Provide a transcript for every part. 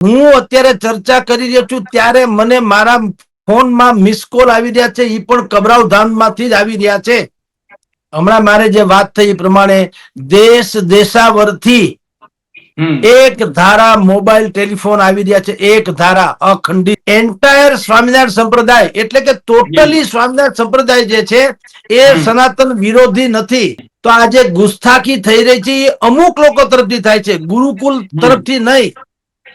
હું અત્યારે ચર્ચા કરી રહ્યો છું ત્યારે મને મારા ફોનમાં મિસ કોલ આવી રહ્યા છે, એ પણ કબરાવધામમાંથી જ આવી રહ્યા છે. હમણાં મારે જે વાત થઈ એ પ્રમાણે દેશ દેશાવરથી એક ધારા મોબાઈલ ટેલિફોન આવી રહ્યા છે, એક ધારા અખંડિત એન્ટાયર સ્વામિનારાયણ સંપ્રદાય એટલે કે ટોટલી સ્વામિનારાયણ સંપ્રદાય જે છે એ સનાતન વિરોધી નથી. તો આ જે ગુસ્તાખી થઈ રહી છે એ અમુક લોકો તરફથી થાય છે, ગુરુકુલ તરફથી નહીં.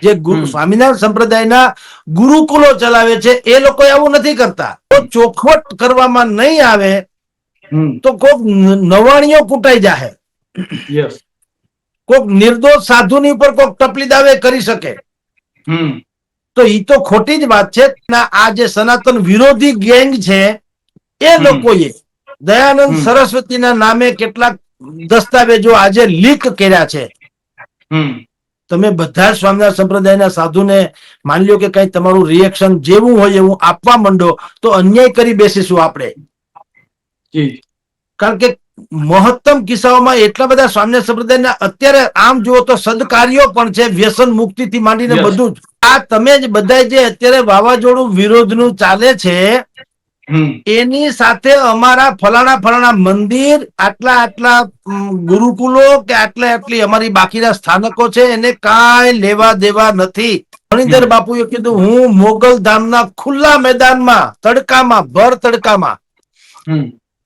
જે સ્વામિનારાયણ સંપ્રદાયના ગુરુકુલો ચલાવે છે એ લોકો એવું નથી કરતા. તો ચોખવટ કરવામાં નહીં આવે તો કોક નવાણીઓ કૂટાઈ જાય. કોક નિર્દોષ સાધુની ઉપર કોક ટપલી દાવે કરી શકે. તો એ તો ખોટી જ વાત છે. આ જે સનાતન વિરોધી ગેંગ છે એ લોકોએ દયાનંદ સરસ્વતીના નામે કેટલાક દસ્તાવેજો આજે લીક કર્યા છે. તમે બધા જ સ્વામિનારાયણ સંપ્રદાયના સાધુને માની લો કે કઈ તમારું રિએક્શન જેવું હોય એવું આપવા માંડો તો અન્યાય કરી બેસીશું આપણે. કારણ કે મહત્તમ કિસ્સાઓમાં એટલા બધા સ્વામિનારાયણ સંપ્રદાયના અત્યારે આમ જુઓ તો સદકાર્યો પણ છે, વ્યસન મુક્તિથી માંડીને બધું જ. આ તમે જ બધા જે અત્યારે વાવાઝોડું વિરોધનું ચાલે છે એની સાથે અમારા ફલાણા મંદિર, આટલા ગુરુકુલો કે આટલી અમારી બાકીના સ્થાનકો છે એને કાંઈ લેવા દેવા નથી. મણિધર બાપુએ કીધું હું મોગલ ધામના ખુલ્લા મેદાનમાં તડકામાં ભર તડકામાં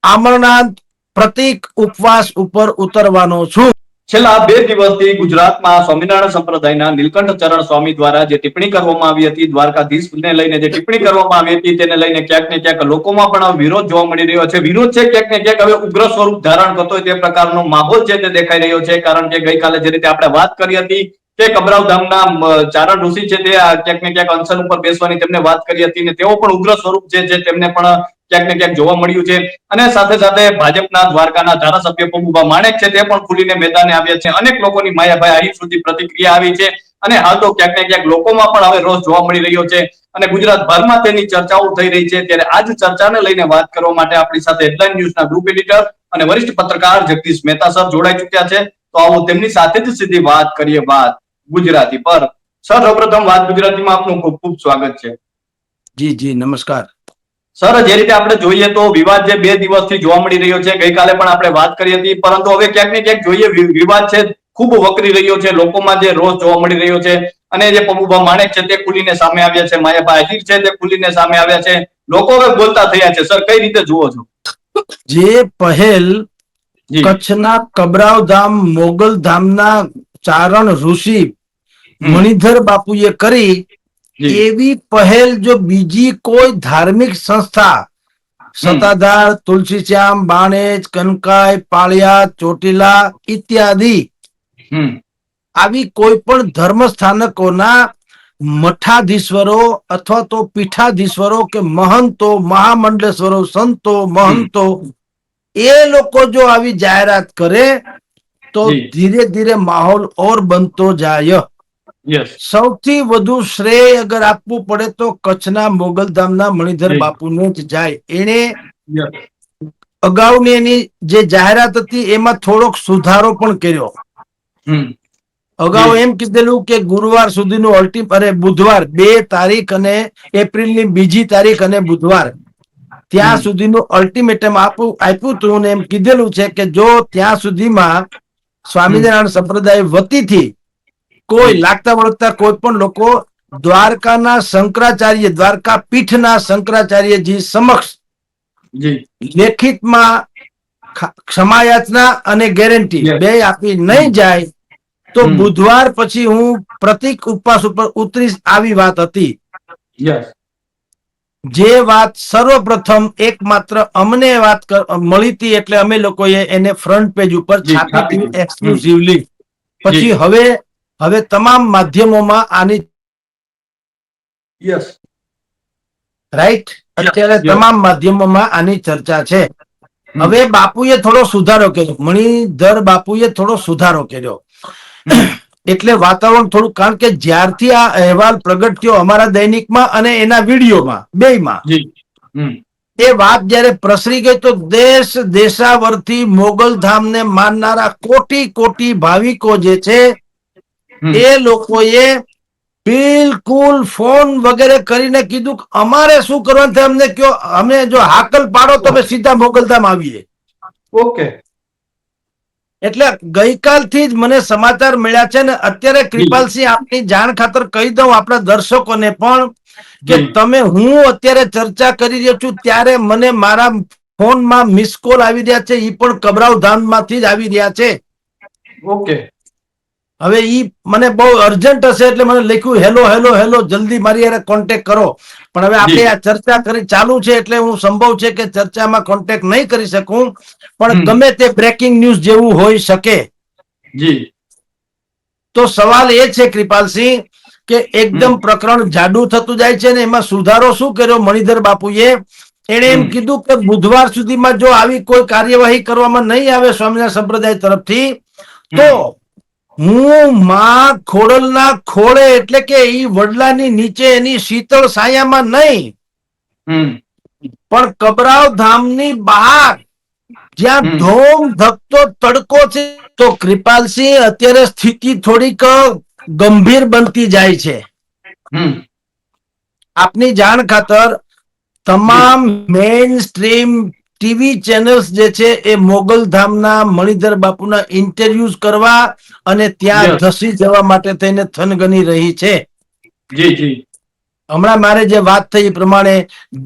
અમરનાથ પ્રતીક ઉપવાસ ઉપર ઉતરવાનો છું. છેલ્લા 2 દિવસથી ગુજરાતમાં સ્વામિનારાયણ સંપ્રદાયના નીલકંઠ ચરણ સ્વામી દ્વારા જે ટિપ્પણી કરવામાં આવી હતી, દ્વારકાધીશને લઈને જે ટિપ્પણી કરવામાં આવી હતી તેને લઈને ક્યાંક ને ક્યાંક લોકોમાં પણ વિરોધ જોવા મળી રહ્યો છે. વિરોધ છે ક્યાંક ને ક્યાંક હવે ઉગ્ર સ્વરૂપ ધારણ કરતો હોય તે પ્રકારનો માહોલ છે તે દેખાઈ રહ્યો છે. કારણ કે ગઈકાલે જે રીતે આપણે વાત કરી હતી કે કબરાવધામના ચારણ ઋષિ છે તે ક્યાંક ને ક્યાંક અનશન ઉપર બેસવાની તેમને વાત કરી હતી ને તેઓ પણ ઉગ્ર સ્વરૂપ છે જે તેમને પણ ક્યાંક ને ક્યાંક જોવા મળ્યું છે. અને સાથે સાથે ભાજપના દ્વારકાના ધારાસભ્ય પબુભા માણેક છે તે પણ ખુલીને મેદાને આવ્યા છે. અનેક લોકોની માયાભાઈ અહીં સુધી પ્રતિક્રિયા આવી છે અને હાલ તો ક્યાંક ને ક્યાંક લોકોમાં પણ હવે રોષ જોવા મળી રહ્યો છે અને ગુજરાતભરમાં તેની ચર્ચાઓ થઈ રહી છે. ત્યારે આ જ ચર્ચાને લઈને વાત કરવા માટે આપણી સાથે હેડલાઇન ન્યૂઝના ગ્રુપ એડિટર અને વરિષ્ઠ પત્રકાર જગદીશ મહેતા સર જોડાઈ ચૂક્યા છે. તો આવો તેમની સાથે જ સીધી વાત કરીએ વાત ગુજરાતી પર. સર, સૌપ્રથમ વાત ગુજરાતીમાં આપનું ખૂબ ખૂબ સ્વાગત છે. જી નમસ્કાર. સર, જે રીતે આપણે જોઈએ તો વિવાદ જે 2 દિવસથી જોવા મળી રહ્યો છે, ગઈકાલે પણ આપણે વાત કરી હતી, પરંતુ હવે ક્યાંક ને ક્યાંક જોઈએ વિવાદ છે ખૂબ વકરી રહ્યો છે, લોકોમાં જે રોષ જોવા મળી રહ્યો છે અને જે પબુભા માણેક છે તે ખુલીને સામે આવ્યા છે, માયાભાઈ આહિર છે તે ખુલીને સામે આવ્યા છે, લોકો હવે બોલતા થયા છે. સર, કઈ રીતે જુઓ છો? જે પહેલ કચ્છના કબરાવધામ મોગલ ધામના ચારણ ઋષિ મણિધર બાપુએ કરી એવી પહેલ જો બીજી કોઈ ધાર્મિક સંસ્થા સતાધાર, તુલસીશ્યામ, બાણેજ, કનકાઈ, પાળિયા, ચોટીલા ઇત્યાદિ આવી કોઈ પણ ધર્મ સ્થાનકોના મઠાધીશ્વરો અથવા તો પીઠાધીશ્વરો કે મહંતો, મહામંડલેશ્વરો, સંતો, મહંતો એ લોકો જો આવી જાહેરાત કરે તો ધીરે ધીરે માહોલ ઓર બનતો જાય. સૌથી વધુ શ્રેય અગર આપવું પડે તો કચ્છના મોગલધામના મણિધર બાપુને જ જાય. એને અગાઉની એની જે જાહેરાત હતી એમાં થોડોક સુધારો પણ કર્યો. અગાઉ એમ કીધેલું કે ગુરુવાર સુધીનું બુધવાર 2 તારીખ અને એપ્રિલની 2જી તારીખ અને બુધવાર ત્યાં સુધીનું અલ્ટિમેટમ આપ્યું હતું ને એમ કીધેલું છે કે જો ત્યાં સુધીમાં સ્વામિનારાયણ સંપ્રદાય વતીથી કોઈ લાગતા વળગતા કોઈ પણ લોકો દ્વારકાના શંકરાચાર્ય, દ્વારકા પીઠના શંકરાચાર્યજી સમક્ષ લેખિતમાં ક્ષમાયાચના અને ગેરંટી 2 આપી નહીં જાય તો બુધવાર પછી હું પ્રતીક ઉપવાસ ઉપર ઉતરીશ, આવી વાત હતી. જે વાત સર્વપ્રથમ એકમાત્ર અમને વાત મળી હતી એટલે અમે લોકોએ એને ફ્રન્ટ પેજ ઉપર છાપી હતી એક્સક્લુઝિવલી. પછી હવે તમામ માધ્યમોમાં આની રાઈટ અત્યારે તમામ માધ્યમોમાં આની ચર્ચા છે. હવે બાપુએ થોડો સુધારો કર્યો, મણિધર બાપુએ થોડો સુધારો કર્યો એટલે વાતાવરણ થોડું, કારણ કે જ્યારથી આ અહેવાલ પ્રગટ થયો અમારા દૈનિકમાં અને એના વિડીયોમાં બેયમાં, એ વાત જયારે પ્રસરી ગઈ તો દેશ દેશાવરથી મોગલ ધામને માનનારા કોટી કોટી ભાવિકો જે છે એ લોકોએ બિલકુલ ફોન વગેરે કરીને કીધું કે અમારે શું કરવાનું છે અમને કયો, અમે જો હાકલ પાડો તો અમે સીધા મોગલધામ આવીએ. ઓકે. એટલે ગઈકાલથી જ મને સમાચાર મળ્યા છે ને અત્યારે જી કૃપાલસિંહ આપની જાણ ખાતર કહી દઉં આપણા દર્શકોને પણ કે જી તમે હું અત્યારે ચર્ચા કરી રહ્યો છું ત્યારે મને મારા ફોનમાં મિસ કોલ આવી રહ્યા છે, એ પણ કબરાવ ધામમાંથી જ આવી રહ્યા છે. ઓકે. હવે ઈ મને બહુ અર્જન્ટ હશે એટલે મને લખ્યું હેલો હેલો હેલો જલ્દી મારી હારે કોન્ટેક્ટ કરો. પણ હવે જી આપણે આ ચર્ચા કરી ચાલુ છે એટલે હું સંભવ છે કે ચર્ચામાં કોન્ટેક્ટ નહીં કરી શકું, પણ હમ ગમે તે બ્રેકિંગ ન્યૂઝ જેવું હોઈ શકે. જી તો સવાલ એ છે કૃપાલસિંહ કે હમ એકદમ પ્રકરણ જાડું થતું જાય છે ને એમાં સુધારો શું કર્યો મણિધર બાપુએ, એણે એમ હમ કીધું કે બુધવાર સુધીમાં જો આવી કોઈ કાર્યવાહી કરવામાં નહીં આવે સ્વામિનારાયણ સંપ્રદાય તરફથી તો હમ હું માં ખોડલના ખોળે એટલે કે ઈ વડલાની નીચે એની શીતળ સાયામાં નહીં હમ પણ કબરાવ ધામની બહાર જ્યાં હમ ધોમ ધકતો તડકો છે, તો કૃપાલસિંહ અત્યારે સ્થિતિ થોડીક ગંભીર બનતી જાય છે. હમ આપની જાણ ખાતર જી તમામ મેઇન સ્ટ્રીમ ટીવી ચેનલ્સ જે છે એ મોગલધામના મણિધર બાપુના ઇન્ટરવ્યુઝ કરવા અને ત્યાં યસ ધસી જવા માટે થઈને થનગની રહી છે. જી જી હમણાં મારે જે વાત થઈ એ પ્રમાણે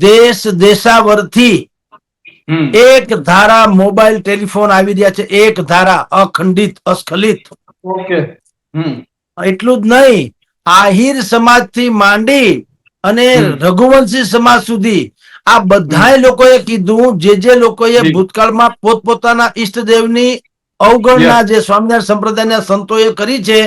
દેશ દેશાવરથી હમ એક ધારા મોબાઈલ ટેલિફોન આવી રહ્યા છે, એક ધારા અખંડિત અસ્ખલિત. ઓકે. હમ એટલું જ નહીં, આહિર સમાજથી માંડી અને હમ રઘુવંશી સમાજ સુધી આ હમ બધાય લોકોએ કીધું, જે લોકોએ જી ભૂતકાળમાં પોતપોતાના ઈષ્ટદેવની અવગણના યસ જે સ્વામિનારાયણ સંપ્રદાયના સંતોએ કરી છે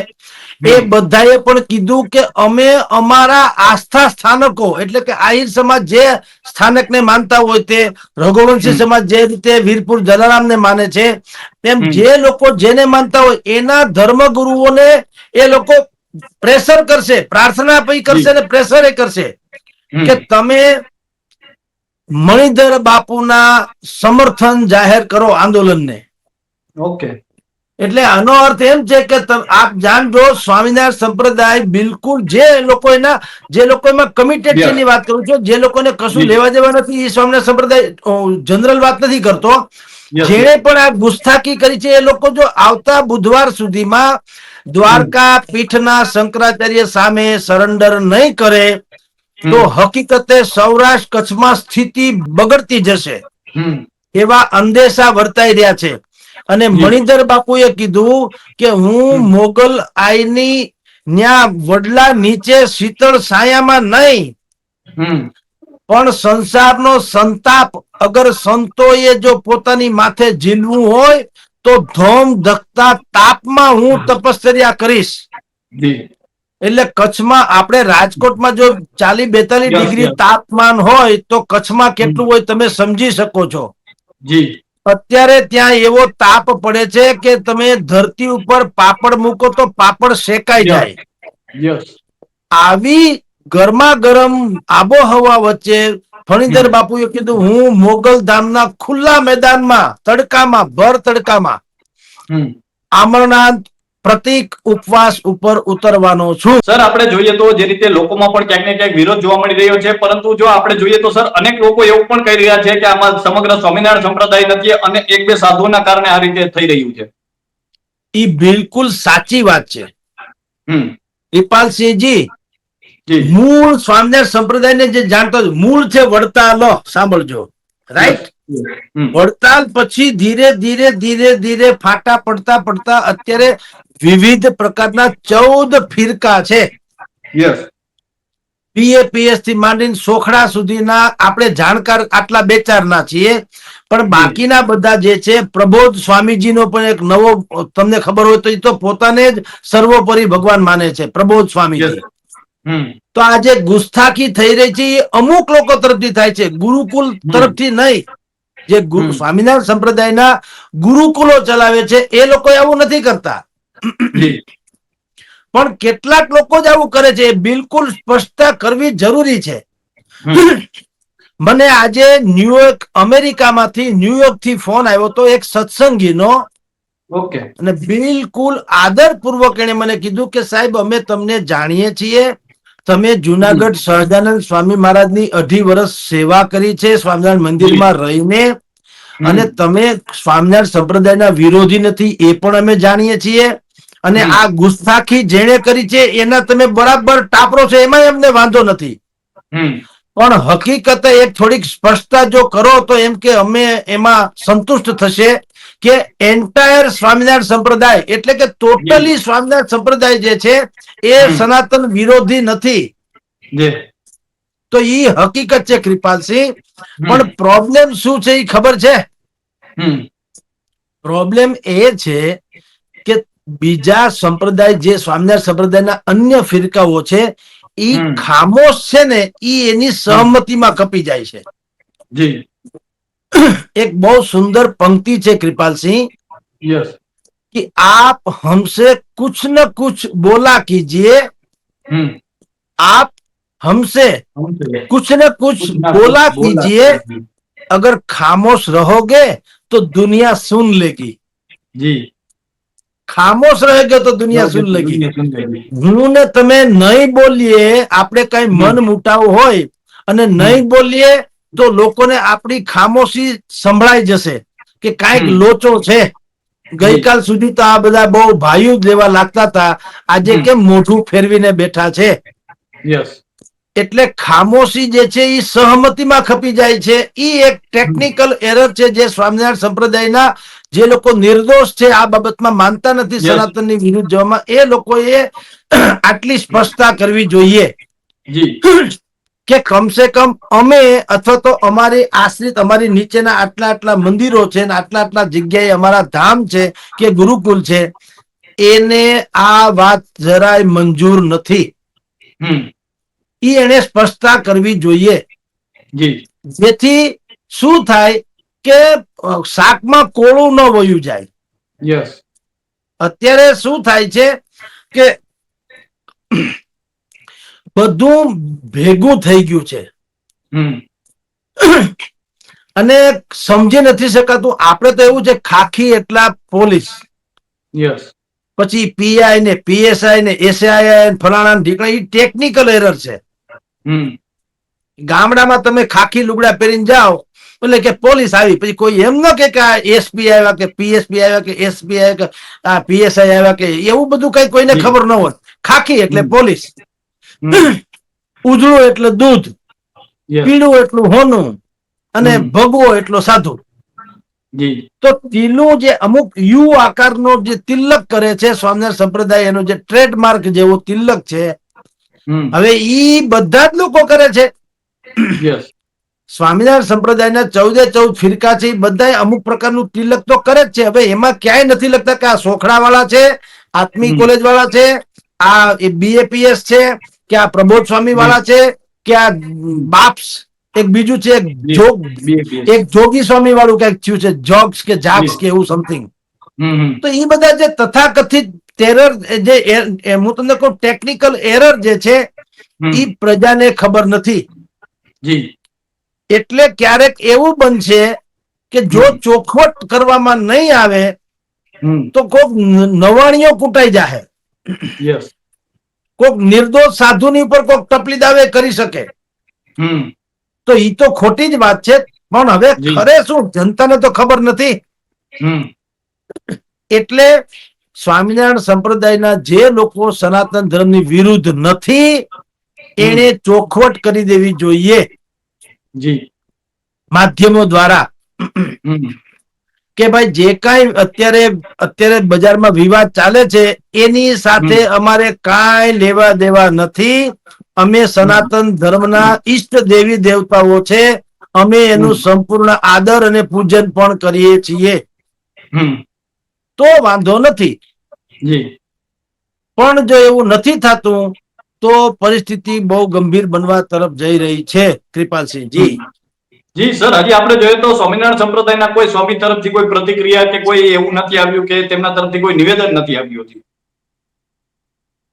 એ હમ બધાએ પણ કીધું કે અમે અમારા આસ્થા સ્થાનકો એટલે કે આહિર સમાજ જે સ્થાનકને માનતા હોય તે, રઘુવંશી હમ સમાજ જે રીતે વીરપુર જલારામને માને છે તેમ હમ જે લોકો જેને માનતા હોય એના ધર્મગુરુઓને એ લોકો પ્રેશર કરશે, પ્રાર્થના પણ જી કરશે ને પ્રેશર એ કરશે કે હમ તમે મણિધર બાપુના સમર્થન જાહેર કરો આંદોલનને. ઓકે. એટલે આનો અર્થ એમ છે કે આપ જાણજો સ્વામિનારાયણ સંપ્રદાય બિલકુલ જે લોકો એમાં કમિટેડ છે યસ એની વાત કરું છું, જે લોકોને કશું જી લેવા દેવા નથી એ સ્વામિનારાયણ સંપ્રદાય જનરલ વાત નથી કરતો, યસ જેણે યસ પણ આ ગુસ્તાખી કરી છે એ લોકો જો આવતા બુધવાર સુધીમાં હમ દ્વારકા પીઠના શંકરાચાર્ય સામે સરેન્ડર નહીં કરે તો હમ હકીકતે સૌરાષ્ટ્ર કચ્છમાં સ્થિતિ બગડતી જશે હમ એવા અંદેશા વર્તાઈ રહ્યા છે. અને જી મણિધર બાપુએ કીધું કે હું હમ મોગલ આઈની ન્યા વડલા નીચે શીતળ સાયામાં નહીં હમ પણ સંસારનો સંતાપ અગર સંતોએ જો પોતાની માથે ઝીલવું હોય તો ધોમ ધકતા તાપમાં હું તપશ્ચર્યા કરીશ. જી એટલે કચ્છમાં આપણે રાજકોટમાં જો 40-42 યસ ડિગ્રી યસ તાપમાન હોય તો કચ્છમાં હમ કેટલું હોય તમે સમજી શકો છો. જી અત્યારે ત્યાં એવો તાપ પડે છે કે તમે ધરતી ઉપર પાપડ મૂકો તો પાપડ શેકાઈ યસ જાય. યસ આવી ગરમા ગરમ આબોહવા વચ્ચે ફણીધર હમ બાપુએ કીધું હું મોગલ ધામના ખુલ્લા મેદાનમાં તડકામાં ભર તડકામાં હમ અમરનાથ પ્રતીક ઉપવાસ ઉપર ઉતરવાનો છું. સર આપણે જોઈએ તો જે રીતે લોકોમાં પણ ક્યાંક ને ક્યાંક વિરોધ જોવા મળી રહ્યો છે, પરંતુ જો આપણે જોઈએ તો સર અનેક લોકો એવું પણ કહી રહ્યા છે કે આમાં સમગ્ર સ્વામિનારાયણ સંપ્રદાય નથી અને એક બે સાધુઓના કારણે આ રીતે થઈ રહ્યું છે. એ બિલકુલ સાચી વાત છે હમ કૃપાલસિંહજી. જી મૂળ સ્વામિનારાયણ સંપ્રદાયને જે જાણતો મૂળ છે વડતાલ, સાંભળજો યસ રાઈટ. હમ વડતાલ પછી ધીરે ધીરે ધીરે ધીરે ફાટા પડતા પડતા અત્યારે વિવિધ પ્રકારના 14 ફિરકા છે. યસ પીએપીએસ થી માંડીને સોખડા સુધીના આપણે જાણકાર આટલા બે ચાર ના છીએ, પણ જી બાકીના બધા જે છે પ્રબોધ સ્વામીજીનો પણ એક નવો તમને ખબર હોય તો એ તો પોતાને જ સર્વોપરી ભગવાન માને છે પ્રબોધ યસ સ્વામીજી. હમ તો આ જે ગુસ્તાખી થઈ રહી છે એ અમુક લોકો તરફથી થાય છે, ગુરુકુલ હમ તરફથી નહીં. જે હમ સ્વામિનારાયણ સંપ્રદાયના ગુરુકુલો ચલાવે છે એ લોકો આવું નથી કરતા. જી પણ કેટલાક લોકો જ આવું કરે છે, એ બિલકુલ સ્પષ્ટતા કરવી જરૂરી છે. હમ મને આજે ન્યુયોર્ક અમેરિકામાંથી ન્યુયોર્ક થી ફોન આવ્યો તો એક સત્સંગીનો ઓકે. અને બિલકુલ આદરપૂર્વક એને મને કીધું કે સાહેબ અમે તમને જાણીએ છીએ, તમે જુનાગઢ સહજાનંદ સ્વામી મહારાજની 2.5 વર્ષ સેવા કરી છે સ્વામિનારાયણ મંદિરમાં રહીને, અને તમે સ્વામિનારાયણ સંપ્રદાયના વિરોધી નથી એ પણ અમે જાણીએ છીએ, અને આ ગુસ્તાખી જેણે કરી છે એના તમે બરાબર ટાપરો છે, એમાં અમને વાંધો નથી, પણ હકીકતે એક થોડીક સ્પષ્ટતા જો કરો તો એમ કે અમે એમાં સંતુષ્ટ થશે કે એન્ટાયર સ્વામિનારાયણ સંપ્રદાય એટલે કે ટોટલી સ્વામિનારાયણ સંપ્રદાય જે છે એ સનાતન વિરોધી નથી. તો ઈ હકીકત છે કૃપાલસિંહ. પણ પ્રોબ્લેમ શું છે એ ખબર છે? પ્રોબ્લેમ એ છે કે બીજા સંપ્રદાય જે સ્વામિનારાયણ સંપ્રદાયના અન્ય ફિરકાઓ છે ઈ ખામોશ છે ને, ઈ એની સહમતિમાં કપી જાય છે. જી. એક બહુ સુંદર પંક્તિ છે કૃપાલસિંહ યસ. कि आप हमसे कुछ न कुछ बोला कीजिए, आप हमसे कुछ न कुछ बोला कीजिए, अगर खामोश रहोगे तो दुनिया सुन लेगी. જી. ખામોશ રહેગે તો દુનિયા સુન લેગી. હું ને તમે નહીં બોલીએ, આપણે કઈ મન મુટાવ હોય અને નહીં બોલીએ તો લોકોને આપણી ખામોશી સંભળાઈ જશે કે કાંઈક લોચો છે. ગઈકાલ સુધી તો આ બધા બહુ ભાઈઓ જેવા લાગતા હતા, આજે કેમ મોઢું ફેરવીને બેઠા છે. યસ. એટલે ખામોશી જે છે એ સહમતિમાં ખપી જાય છે. ઈ એક ટેકનિકલ એરર છે જે સ્વામિનારાયણ સંપ્રદાયના જે લોકો નિર્દોષ છે, આ બાબતમાં માનતા નથી સનાતનની વિરુદ્ધ જવામાં, એ લોકોએ આટલી સ્પષ્ટતા કરવી જોઈએ કે કમસે કમ અમે અથવા તો અમારી આશ્રિત અમારી નીચેના આટલા આટલા મંદિરો છે ને આટલા આટલા જગ્યાએ અમારા ધામ છે કે ગુરુકુલ છે, એને આ વાત જરાય મંજૂર નથી. ઈ એને સ્પષ્ટતા કરવી જોઈએ. જેથી શું થાય કે શાકમાં કોળું ન વયું જાય. યસ. અત્યારે શું થાય છે કે બધું ભેગું થઈ ગયું છે અને સમજી નથી શકાતું. આપણે તો એવું છે ખાખી એટલા પોલીસ, યસ. પછી પીઆઈ ને પીએસઆઈ ને એસઆઈ ફલાણા ઢીકણા, એ ટેકનિકલ એરર છે. ગામડામાં તમે ખાખી લુગડા પહેરીને જાઓ એટલે કે પોલીસ આવી, પછી કોઈ એમ ન કે આ એસપી આવ્યા કે પીએસપી આવ્યા કે એસપી આવ્યા કે આ પીએસઆઈ આવ્યા કે એવું બધું કઈ કોઈને ખબર ન હોય. ખાખી એટલે પોલીસ, ઉજળું એટલે દૂધ, પીળું એટલું હોનું, અને ભગવો એટલો સાધુ. તો તિલું જે અમુક યુ આકારનો જે તિલક કરે છે સ્વામિનારાયણ સંપ્રદાય, એનો જે ટ્રેડમાર્ક જેવો તિલક છે, હવે ઈ બધા જ લોકો કરે છે. સ્વામિનારાયણ સંપ્રદાયના 14 ફિરકા છે, બધા અમુક પ્રકારનું તિલક તો કરે જ છે. હવે એમાં ક્યાંય નથી લખતા કે આ સોખડા વાળા છે, આત્મી કોલેજ વાળા છે, આ બીએપીએસ છે, કે આ પ્રબોધ સ્વામી વાળા છે, કે આ બાપ્સ એક બીજું છે, એક જોગી સ્વામી વાળું કઈક થયું છે, જોગ્સ કે જાગ્સ કે એવું સમથિંગ. તો એ બધા જે તથાકથિત ટેરર જે હું તમને કહું ટેકનિકલ એરર જે છે એ પ્રજાને ખબર નથી. એટલે ક્યારેક એવું બનશે કે જો ચોખવટ કરવામાં નહીં આવે તો કોક નવાણીઓ કૂટાઈ જાહે. કોક નિર્દોષ સાધુની ઉપર કોક ટપલી દાવે કરી શકે. તો ઈ તો ખોટી જ વાત છે, પણ હવે ખરે શું જનતાને તો ખબર નથી. એટલે સ્વામિનારાયણ સંપ્રદાયના જે લોકો સનાતન ધર્મની વિરુદ્ધ નથી, એને ચોખવટ કરી દેવી જોઈએ માધ્યમો દ્વારા કે ભાઈ જે કાંઈ અત્યારે બજારમાં વિવાદ ચાલે છે એની સાથે અમારે કાંઈ લેવા દેવા નથી. અમે સનાતન ધર્મના ઈષ્ટ દેવી દેવતાઓ છે, અમે એનું સંપૂર્ણ આદર અને પૂજન પણ કરીએ છીએ, તો વાંધો નથી. પણ જો એવું નથી થતું તો પરિસ્થિતિ બહુ ગંભીર બનવા તરફ જઈ રહી છે. કૃપાલસિંહજી. જી સર, હજી આપણે જોઈએ તો સ્વામિનારાયણ સંપ્રદાયના કોઈ સ્વામી તરફથી કોઈ પ્રતિક્રિયા કે કોઈ એવું નથી આવ્યું કે તેમના તરફથી કોઈ નિવેદન નથી આવ્યું હતું.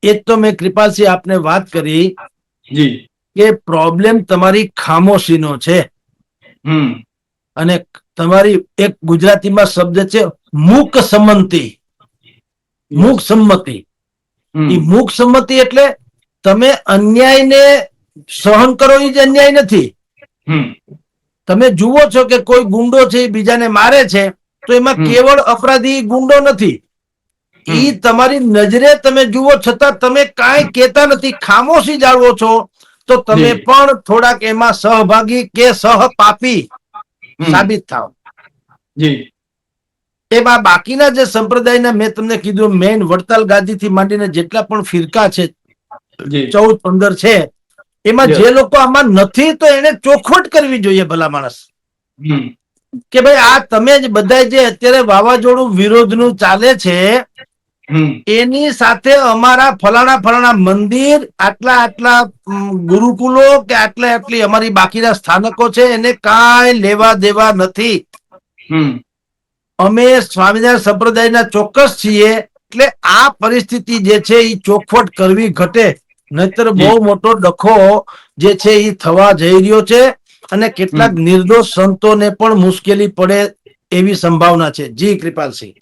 એ તો મેં કૃપાલસિંહ આપને વાત કરી જી કે પ્રોબ્લેમ તમારી ખામોશીનો છે. અને તમારી એક ગુજરાતીમાં શબ્દ છે મૂક સંમતિ. મૂક સંમતિ. એ મૂક સંમતિ એટલે તમે અન્યાયને સહન કરો એ જ અન્યાય નથી. તમે જુઓ છો કે કોઈ ગુંડો છે એ બીજાને મારે છે તો એમાં કેવળ અપરાધી ગુંડો નથી. ઈ તમારી નજરે તમે જુઓ છતાં તમે કાંઈ કહેતા નથી, ખામોશી જાળવો છો, તો તમે પણ થોડાક એમાં સહભાગી કે સહપાપી સાબિત થાવ. જી એમાં બાકીના જે સંપ્રદાયના મેં તમને કીધું મેન વડતાલ ગાદીથી માંડીને જેટલા પણ ફિરકા છે, જી 14-15 છે, એમાં Yes. જે લોકો આમાં નથી તો એને ચોખવટ કરવી જોઈએ ભલા માણસ કે ભાઈ આ તમે જ બધા જે અત્યારે વાવાઝોડું વિરોધનું ચાલે છે એની સાથે અમારા ફલાણા મંદિર, આટલા ગુરુકુલો કે આટલી અમારી બાકીના સ્થાનકો છે એને કાંઈ લેવા દેવા નથી. અમે સ્વામિનારાયણ સંપ્રદાયના ચોક્કસ છીએ. એટલે આ પરિસ્થિતિ જે છે એ ચોખવટ કરવી ઘટે, નહીતર બહુ મોટો ડખો જે છે એ થવા જઈ રહ્યો છે અને કેટલાક નિર્દોષ સંતોને પણ મુશ્કેલી પડે એવી સંભાવના છે. જી કૃપાલસિંહ.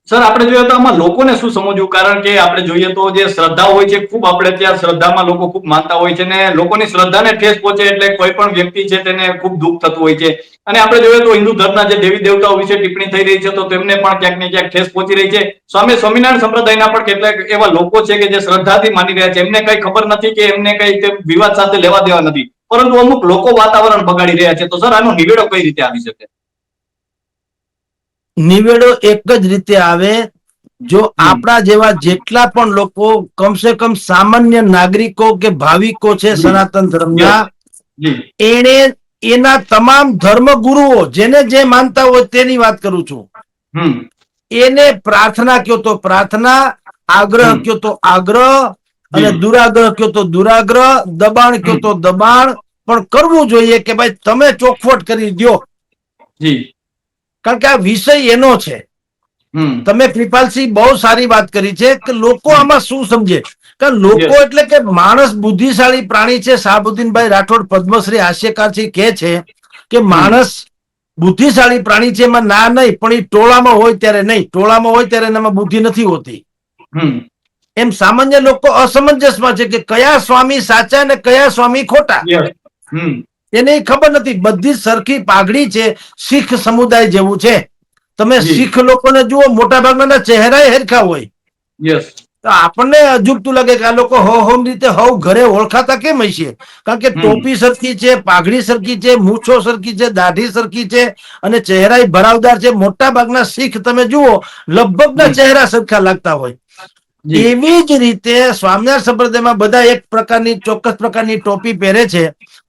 સર, આપણે જોઈએ તો આમાં લોકોને શું સમજવું, કારણ કે આપણે જોઈએ તો જે શ્રદ્ધા હોય છે, ખૂબ આપણે ત્યાં શ્રદ્ધામાં લોકો ખૂબ માનતા હોય છે ને લોકોની શ્રદ્ધાને ઠેસ પહોંચે એટલે કોઈ પણ વ્યક્તિ છે તેને ખૂબ દુઃખ થતું હોય છે. અને આપણે જોઈએ તો હિન્દુ ધર્મના જે દેવી દેવતાઓ વિશે ટિપ્પણી થઈ રહી છે તો તેમને પણ ક્યાંક ને ક્યાંક ઠેસ પહોંચી રહી છે. સ્વામિનારાયણ સંપ્રદાયના પણ કેટલાક એવા લોકો છે કે જે શ્રદ્ધાથી માની રહ્યા છે, એમને કઈ ખબર નથી કે એમને કઈ વિવાદ સાથે લેવા દેવા નથી, પરંતુ અમુક લોકો વાતાવરણ બગાડી રહ્યા છે. તો સર, આનો નિવેડો કઈ રીતે આવી શકે? નિવેડો એક જ રીતે આવે, જો આપણા જેવા જેટલા પણ લોકો કમસે કમ સામાન્ય નાગરિકો કે ભાવિકો છે સનાતન ધર્મના, એને એના તમામ ધર્મગુરુઓ જેને જે માનતા હોય તેની વાત કરું છું, એને પ્રાર્થના કયો તો પ્રાર્થના, આગ્રહ કયો તો આગ્રહ, અને દુરાગ્રહ કયો તો દુરાગ્રહ, દબાણ કયો તો દબાણ, પણ કરવું જોઈએ કે ભાઈ તમે ચોખવટ કરી દ્યો. કારણ કે આ વિષય એનો છે. તમે કૃપાલસિંહ બહુ સારી વાત કરી છે કે લોકો આમાં શું સમજે. કારણ લોકો એટલે કે માણસ બુદ્ધિશાળી પ્રાણી છે. શાહબુદ્દીનભાઈ રાઠોડ પદ્મશ્રી હાસ્યકાર કહે છે કે માણસ બુદ્ધિશાળી પ્રાણી છે, એમાં ના નહીં, પણ એ ટોળામાં હોય ત્યારે નહીં, ટોળામાં હોય ત્યારે એનામાં બુદ્ધિ નથી હોતી. એમ સામાન્ય લોકો અસમંજસમાં છે કે કયા સ્વામી સાચા ને કયા સ્વામી ખોટા. એને ખબર નથી. બધી સરખી પાઘડી છે, શીખ સમુદાય જેવું છે. તમે શીખ લોકોને જુઓ, મોટા ભાગના ચહેરા હરખા હોય. તો આપણને અજુગતું લાગે કે આ લોકો હોમ રીતે ઘરે ઓળખાતા કેમ હશે? કારણ કે ટોપી સરખી છે, પાઘડી સરખી છે, મૂછો સરખી છે, દાઢી સરખી છે અને ચહેરા ભરાવદાર છે. મોટા ભાગના શીખ તમે જુઓ, લગભગના ચહેરા સરખા લાગતા હોય. એવી જ રીતે સ્વામિનારાયણ સંપ્રદાયમાં બધા એક પ્રકારની ચોક્કસ પ્રકારની ટોપી પહેરે છે,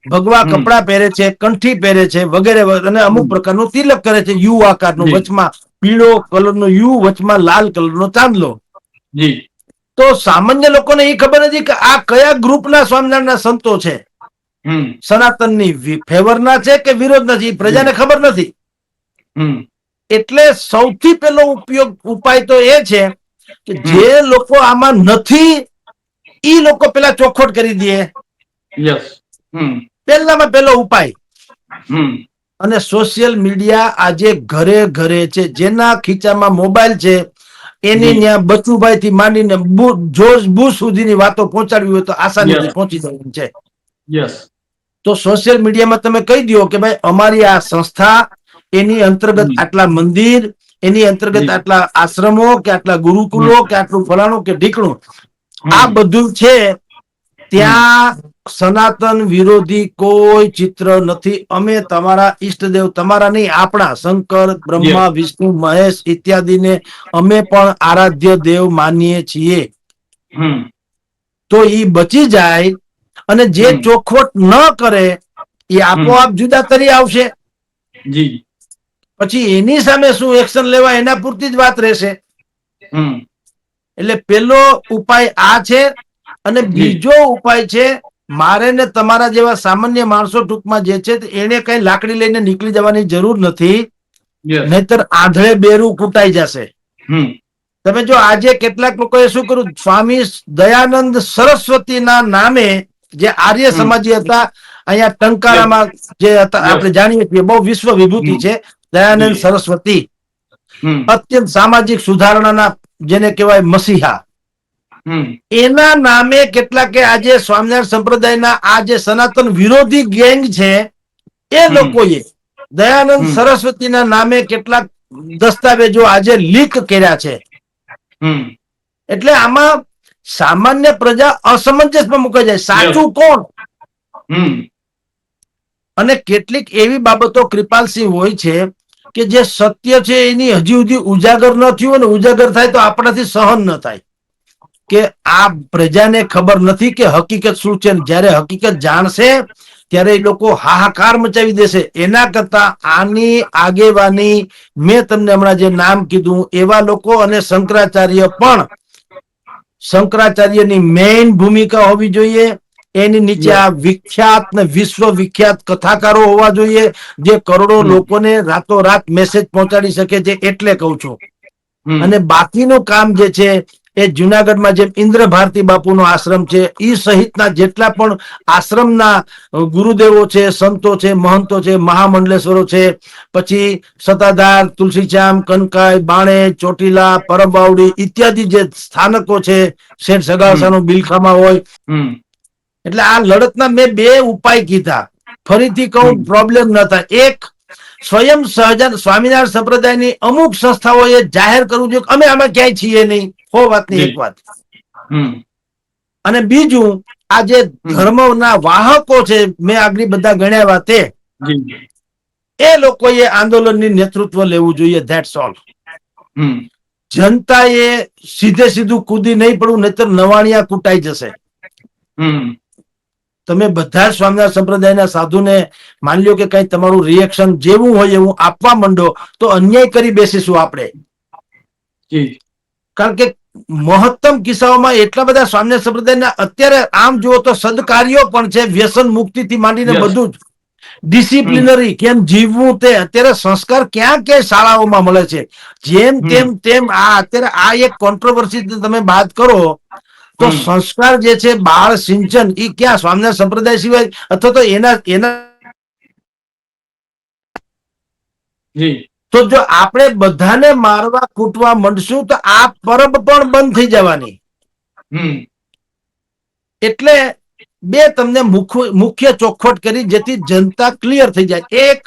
ભગવા કપડા પહેરે છે, કંઠી પહેરે છે વગેરે, અને અમુક પ્રકારનું તિલક કરે છે, યુ આકારનું, વચમાં પીળો કલરનો યુ, વચમાં લાલ કલરનો ચાંદલો. તો સામાન્ય લોકોને એ ખબર નથી કે આ કયા ગ્રુપના સ્વામિનારાયણના સંતો છે, સનાતનની ફેવરના છે કે વિરોધના છે, એ પ્રજાને ખબર નથી. એટલે સૌથી પહેલો ઉપાય તો એ છે કે જે લોકો આમાં નથી ઈ લોકો પેલા ચોખવટ કરી દે. પહેલામાં પહેલો ઉપાય. અને સોશિયલ મીડિયા આજે ઘરે ઘરે છે. જેના ખીચામાં મોબાઈલ છે એની ત્યાં બચુભાઈ થી માંડીને જોર્જ બુશ સુધીની વાતો પહોંચાડવી હોય તો આસાનીથી પહોંચી જાય છે. તો સોશિયલ મીડિયામાં તમે કહી દો કે ભાઈ અમારી આ સંસ્થા, એની અંતર્ગત આટલા મંદિર, એની અંતર્ગત આટલા આશ્રમો કે આટલા ગુરુકુલો કે આટલું ફલાણું કે ઢીકણું, આ બધું છે. ત્યાં સનાતન વિરોધી કોઈ ચિત્ર નથી. અમે તમારા ઈષ્ટદેવ, તમારા નહીં, આપણા શંકર, બ્રહ્મા, વિષ્ણુ, મહેશ ઇત્યાદિને અમે પણ આરાધ્ય દેવ માનીએ છીએ. તો ઈ બચી જાય. અને જે ચોખવટ ન કરે એ આપોઆપ જુદા તરી આવશે. પછી એની સામે શું એક્શન લેવા એના પૂરતી જ વાત રહેશે. એટલે પેલો ઉપાય આ છે. અને બીજો ઉપાય છે, મારે ને તમારા જેવા સામાન્ય માણસો ટૂંકમાં જે છે એને કઈ લાકડી લઈને નીકળી જવાની જરૂર નથી, નહીતર આંધળે બેરું કૂટાઈ જશે. તમે જો આજે કેટલાક લોકોએ શું કર્યું, સ્વામી દયાનંદ સરસ્વતીના નામે જે આર્ય સમાજી હતા, અહીંયા ટંકારામાં જે હતા, આપણે જાણીએ છીએ બહુ વિશ્વ વિભૂતિ છે, દયાનંદ જી. સરસ્વતી હમ અત્યંત સામાજિક સુધારણાના જેને કહેવાય મસીહા, હમ એના નામે કેટલાકે આજે સ્વામિનારાયણ સંપ્રદાયના આ જે સનાતન વિરોધી ગેંગ છે એ હમ લોકોએ દયાનંદ હમ સરસ્વતીના નામે કેટલાક દસ્તાવેજો આજે લીક કર્યા છે. હમ એટલે આમાં સામાન્ય પ્રજા અસમંજસમાં મુકાઈ જાય, યસ. સાચું કોણ? હમ અને કેટલીક એવી બાબતો કૃપાલસિંહ હોય છે કે જે સત્ય છે એની હજી સુધી ઉજાગર ન થયું હોય ને ઉજાગર થાય તો આપણાથી સહન ન થાય કે આ પ્રજાને ખબર નથી કે હકીકત શું છે. જ્યારે હકીકત જાણશે ત્યારે એ લોકો હાહાકાર મચાવી દેશે. એના કરતા આની આગેવાની મેં તમને હમણાં જે નામ કીધું એવા લોકો અને શંકરાચાર્ય પણ, શંકરાચાર્યની મેઇન ભૂમિકા હોવી જોઈએ. એની નીચે યસ. આ વિખ્યાત ને વિશ્વ વિખ્યાત કથાકારો હોવા જોઈએ જે કરોડો હમ લોકોને રાતોરાત મેસેજ પહોંચાડી શકે છે. એટલે કહું છું. હમ અને બાકીનું કામ જે છે એ જુનાગઢમાં જેમ ઇન્દ્ર ભારતી બાપુનો આશ્રમ છે એ સહિતના જેટલા પણ આશ્રમના ગુરુદેવો છે, સંતો છે, મહંતો છે, મહામંડલેશ્વરો છે, પછી સતાધાર, તુલસીશ્યામ, કનકાઈ, બાણે, ચોટીલા, પરમબાવડી ઇત્યાદિ જે સ્થાનકો છે, શેઠ હમ સગાવસાનું બિલખામાં હોય. હમ એટલે આ લડતના મેં બે ઉપાય કીધા. ફરીથી કહું, હમ પ્રોબ્લેમ ન થાય. એક, સ્વયં સહજાન સ્વામિનારાયણ સંપ્રદાયની અમુક સંસ્થાઓએ જાહેર કરવું જોઈએ કે અમે આમાં ક્યાંય છીએ નહીં. હો વાતની એક જી. વાત. હમ અને બીજું, આ જે હમ ધર્મના વાહકો છે, મેં આગળ બધા ગણ્યા તે જી. એ લોકોએ આંદોલનની નેતૃત્વ લેવું જોઈએ. That's all. હમ જનતાએ સીધે સીધું કૂદી નહીં પડવું, નહીતર નવાણિયા કૂટાઈ જશે. હમ તમે બધા જ સ્વામિનારાયણ સંપ્રદાયના સાધુને માની લો કે કઈ તમારું રિએક્શન જેવું હોય એવું આપવા માંડો તો અન્યાય કરી બેસીશું આપણે. જી. કારણ કે મહત્તમ કિસ્સાઓમાં એટલા બધા સ્વામિનારાયણ સંપ્રદાયના અત્યારે આમ જુઓ તો સદકાર્યો પણ છે, વ્યસન મુક્તિથી માંડીને યસ. બધું જ. હમ ડિસિપ્લિનરી કેમ જીવવું તે અત્યારે સંસ્કાર ક્યાં ક્યાં શાળાઓમાં મળે છે. જેમ હમ તેમ તેમ આ અત્યારે આ એક કોન્ટ્રોવર્સી તમે વાત કરો તો હમ સંસ્કાર જે છે, બાળ સિંચન એ ક્યાં સ્વામિનારાયણ સંપ્રદાય સિવાય અથવા તો એના એના જી. તો જો આપણે બધાને મારવા કૂટવા માંડશું તો આ પરબ પણ બંધ થઈ જવાની. હમ એટલે બે તમને મુખ્ય ચોખવટ કરી જેથી જનતા ક્લિયર થઈ જાય. એક,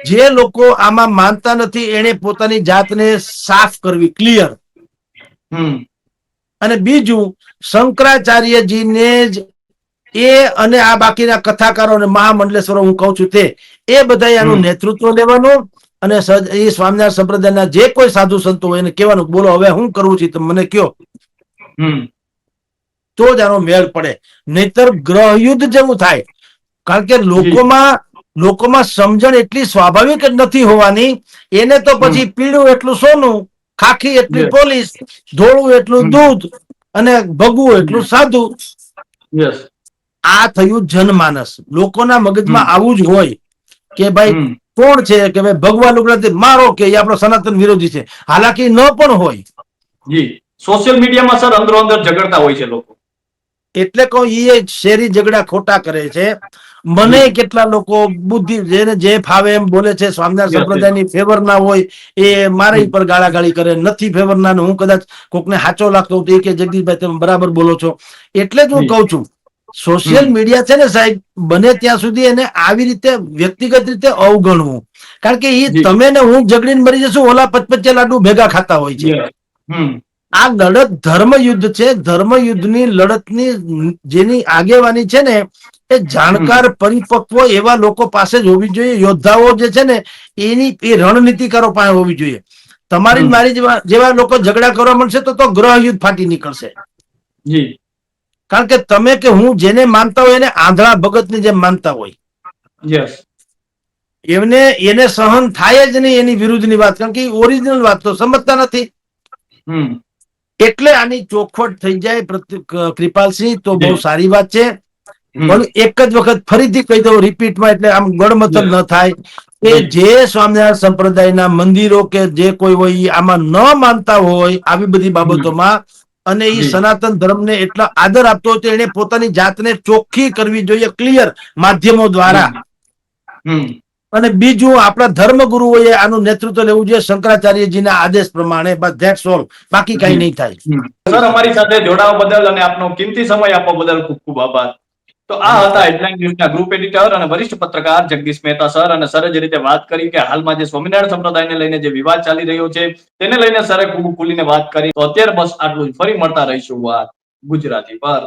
જે લોકો આમાં માનતા નથી એને પોતાની જાતને સાફ કરવી, ક્લિયર. હમ અને બીજું, શંકરાચાર્યજીને જ એ અને આ બાકીના કથાકારો અને મહામંડલેશ્વરો હું કહું છું તે એ બધા હમ એનું નેતૃત્વ લેવાનું અને એ સ્વામિનારાયણ સંપ્રદાયના જે કોઈ સાધુ સંતો હોય એને કહેવાનું, બોલો હવે હું કરવું છે તમે મને કયો. હમ તો જ આનો મેળ પડે. નહીતર ગ્રહયુદ્ધ જેવું થાય. કારણ કે જી. લોકોમાં સમજણ એટલી સ્વાભાવિક જ નથી હોવાની. એને તો હમ પછી પીળું એટલું સોનું, ખાખી એટલી યસ. પોલીસ, ધોળું એટલું હમ દૂધ અને ભગવું એટલું હમ સાધુ. યસ. આ થયું જનમાનસ. લોકોના હમ મગજમાં આવું જ હોય કે ભાઈ હમ કોણ છે કે ભાઈ ભગવાન ઉપરાંત મારો કે એ આપણો સનાતન વિરોધી છે. હાલાકી ન પણ હોય. જી. સોશિયલ મીડિયામાં સર અંદરો અંદર ઝઘડતા હોય છે લોકો. એટલે કહું એ શેરી ઝઘડા ખોટા કરે છે. મને જી. કેટલા લોકો બુદ્ધિ જેને જે ફાવે એમ બોલે છે, સ્વામિનારાયણ યસ યસ. સંપ્રદાયની ફેવર ના હોય એ મારા હમ ઉપર ગાળાગાળી કરે, નથી ફેવર ના હું કદાચ કોકને હાચો લાગતો હોઉં તો એ કે જગદીશભાઈ તમે બરાબર બોલો છો. એટલે જ હું જી. કઉ છું, સોશિયલ હમ મીડિયા છે ને સાહેબ, બને ત્યાં સુધી એને આવી રીતે વ્યક્તિગત રીતે અવગણવું. કારણ કે એ જી. તમે ને હું ઝઘડીને મરી જશું, ઓલા પચપચે લાડુ ભેગા ખાતા હોય છે. યસ. હમ આ લડત ધર્મયુદ્ધ છે. ધર્મયુદ્ધની લડતની જેની આગેવાની છે ને એ હમ જાણકાર પરિપક્વ એવા લોકો પાસે જ હોવી જોઈએ. યોદ્ધાઓ જે છે ને એની એ રણનીતિકારો પાસે હોવી જોઈએ. તમારી જ હમ મારી જેવા લોકો ઝઘડા કરવા મળશે તો ગ્રહ યુદ્ધ ફાટી નીકળશે. જી. કારણ કે તમે કે હું જેને માનતા હોય એને આંધળા ભગતની જેમ માનતા હોય. યસ. એને સહન થાય જ નહીં એની વિરુદ્ધની વાત, કારણ કે ઓરિજિનલ વાત તો સમજતા નથી. હમ એટલે આની ચોખવટ થઈ જાય કૃપાલસિંહ તો બહુ જી. સારી વાત છે. હમ પણ એક જ વખત ફરીથી કહી દઉં રિપીટમાં, એટલે આમ ગડમથલ યસ. ન થાય કે જી. જે સ્વામિનારાયણ સંપ્રદાયના મંદિરો કે જે કોઈ હોય ઈ આમાં ન માનતા હોય આવી બધી હમ બાબતોમાં, અને એ જી. સનાતન ધર્મને એટલા આદર આપતો હોય તો એને પોતાની જાતને ચોખ્ખી કરવી જોઈએ, ક્લિયર માધ્યમો દ્વારા. હમ હમ અને બીજું આપણા ધર્મગુરુઓએ આનું નેતૃત્વ લેવું જોઈએ શંકરાચાર્યજીના આદેશ પ્રમાણે. બસ ધેટ્સ ઓલ. બાકી કઈ નહીં થાય. સર, અમારી સાથે જોડાવા બદલ અને આપનો કિંમતી સમય આપવા બદલ ખૂબ ખૂબ આભાર. તો આ હતા હેડલાઇન ન્યૂઝના ગ્રુપ એડિટર અને વરિષ્ઠ પત્રકાર જગદીશ મહેતા સર. અને સરે જે રીતે વાત કરી કે હાલમાં જે સ્વામિનારાયણ સંપ્રદાયને લઈને જે વિવાદ ચાલી રહ્યો છે તેને લઈને સરે ખૂબ ખુલીને વાત કરી. તો અત્યારે બસ આટલું જ. ફરી મળતા રહીશું વાત ગુજરાતી પર.